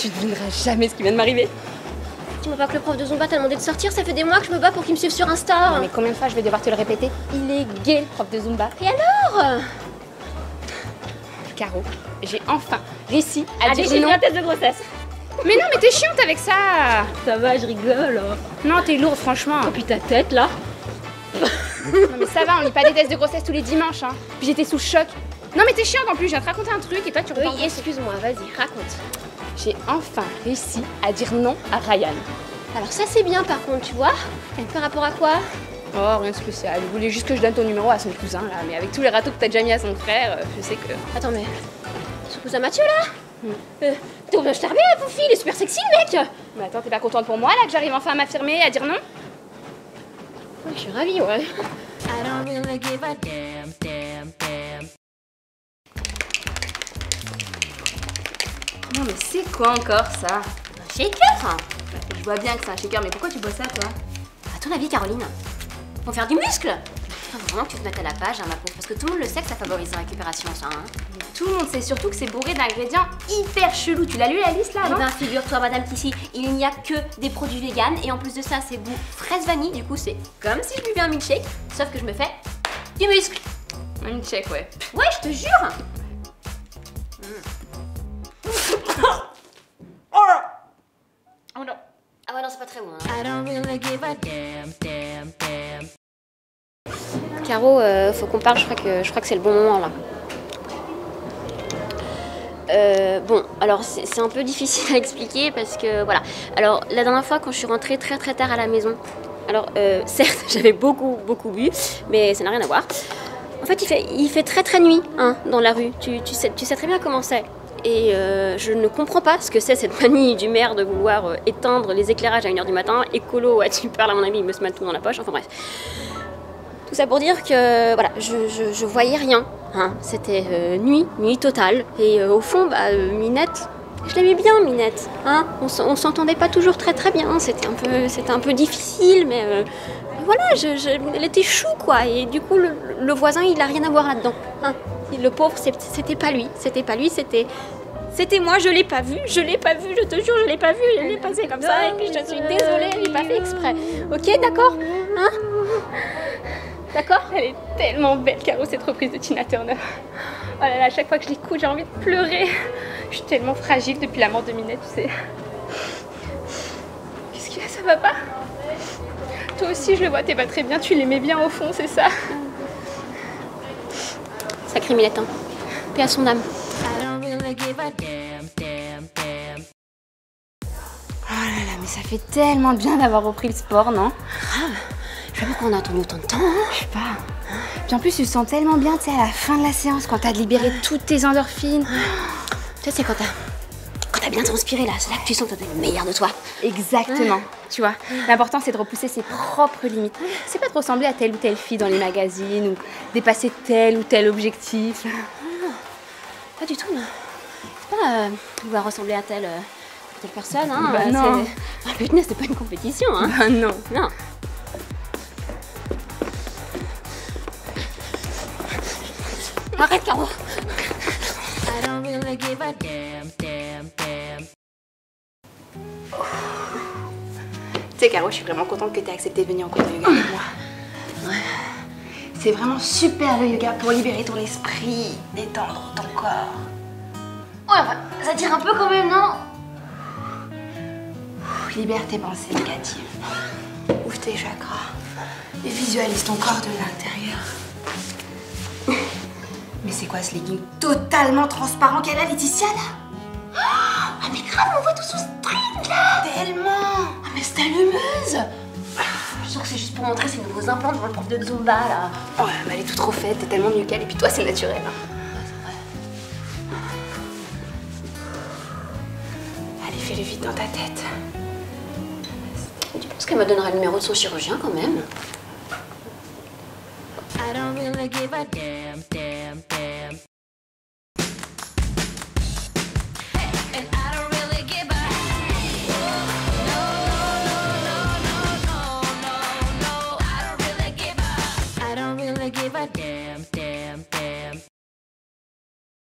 Tu devineras jamais ce qui vient de m'arriver. Dis-moi pas que le prof de Zumba t'a demandé de sortir, ça fait des mois que je me bats pour qu'il me suive sur Insta. Non, mais combien de fois je vais devoir te le répéter? Il est gay, le prof de Zumba. Et alors? Caro, j'ai enfin réussi à dire j'ai non. fait un test de grossesse. Mais non, mais t'es chiante avec ça. Ça va, je rigole. Non, t'es lourde, franchement. Et puis ta tête, là. Non, mais ça va, on lit pas des tests de grossesse tous les dimanches, hein. Puis j'étais sous le choc. Non, mais t'es chiante en plus, je viens te raconter un truc et toi tu repars. Oui, excuse-moi, vas-y, raconte. J'ai enfin réussi à dire non à Ryan. Alors ça c'est bien par contre, tu vois. Par rapport à quoi? Oh, rien de spécial. Il voulait juste que je donne ton numéro à son cousin, là. Mais avec tous les râteaux que t'as déjà mis à son frère, je sais que... Attends, mais... Son cousin Mathieu, là? T'es bien charmé, la Poufi, il est super sexy, le mec. Mais attends, t'es pas contente pour moi, là, que j'arrive enfin à m'affirmer et à dire non? Ouais, je suis ravie, ouais. Non, mais c'est quoi encore, ça? Un shaker? Je vois bien que c'est un shaker, mais pourquoi tu bois ça, toi? À ton avis, Caroline? Pour faire du muscle? Faut vraiment que tu te mettes à la page, hein, ma pauvre, parce que tout le monde le sait que ça favorise la récupération, ça, hein. Mais tout le monde sait surtout que c'est bourré d'ingrédients hyper chelous. Tu l'as lu, la liste, là, Eh non? ben, figure-toi, Madame Tissi, il n'y a que des produits véganes, et en plus de ça, c'est goût fraise vanille, du coup, c'est comme si je buvais un milkshake, sauf que je me fais du muscle. Un milkshake, ouais. Ouais, je te jure. Oh non. Ah ouais, non, c'est pas très bon, hein. Caro, faut qu'on parle, je crois que c'est le bon moment, là. Bon, alors c'est un peu difficile à expliquer parce que voilà. Alors la dernière fois quand je suis rentrée très tard à la maison, alors certes j'avais beaucoup bu, mais ça n'a rien à voir. En fait il fait très nuit hein, dans la rue, tu sais très bien comment c'est. Et je ne comprends pas ce que c'est cette manie du maire de vouloir éteindre les éclairages à 1h du matin. Écolo, ouais, tu parles à mon avis, il me se met tout dans la poche, enfin bref. Tout ça pour dire que voilà, je voyais rien. Hein. C'était nuit totale. Et au fond, Minette, je l'aimais bien, Minette. Hein. On s'entendait pas toujours très bien. C'était un peu difficile, mais voilà, elle était chou quoi. Et du coup, le voisin, il a rien à voir là-dedans. Hein. Le pauvre, c'était pas lui. C'était moi, je l'ai pas vu, je te jure, je l'ai pas vu, elle est passée comme ça, et puis je suis désolée, elle n'est pas fait exprès. Ok, d'accord? Hein? D'accord? Elle est tellement belle, Caro, cette reprise de Tina Turner. Oh là là, à chaque fois que je l'écoute, j'ai envie de pleurer. Je suis tellement fragile depuis la mort de Minette, tu sais. Qu'est-ce qu'il y a, ça va pas? Toi aussi, je le vois, t'es pas très bien, tu l'aimais bien au fond, c'est ça? Sacrée Minette, hein. Paix à son âme. Oh là là, mais ça fait tellement bien d'avoir repris le sport, non? Grave. Je sais pas pourquoi on a attendu autant de temps, hein. Je sais pas. Puis en plus, tu te sens tellement bien, tu sais, à la fin de la séance, quand t'as libéré toutes tes endorphines. Tu sais, c'est quand t'as bien transpiré, là, c'est là que tu sens que t'as donné le meilleur de toi. Exactement. Tu vois, l'important, c'est de repousser ses propres limites. C'est pas de ressembler à telle ou telle fille dans les magazines ou dépasser tel ou tel objectif. Pas du tout, non. C'est pas vouloir ressembler à telle personne, hein. Bah non. Le fitness, c'est pas une compétition, hein. Bah non. Non. Arrête, Caro. Tu sais, Caro, je suis vraiment contente que tu aies accepté de venir en cours de yoga avec moi. Ouais. C'est vraiment super le yoga pour libérer ton esprit, détendre ton corps. Ouais, enfin, ça tire un peu quand même, non? Libère tes pensées négatives. Ouvre tes chakras et visualise ton corps de l'intérieur. Mais c'est quoi ce legging totalement transparent qu'elle a, Laetitia, là? Ah mais grave, on voit tout son string, là. Tellement. Ah mais c'est allumeuse. Je suis sûre que c'est juste pour montrer ses nouveaux implants devant le prof de Zumba, là. Ouais, mais elle est toute refaite, t'es tellement mieux qu'elle, et puis toi, c'est naturel. Ouais, c'est vrai. Allez, fais-le vite dans ta tête. Tu penses qu'elle me donnera le numéro de son chirurgien, quand même? I don't really give a damn. And I don't really give a no. I don't really give a damn.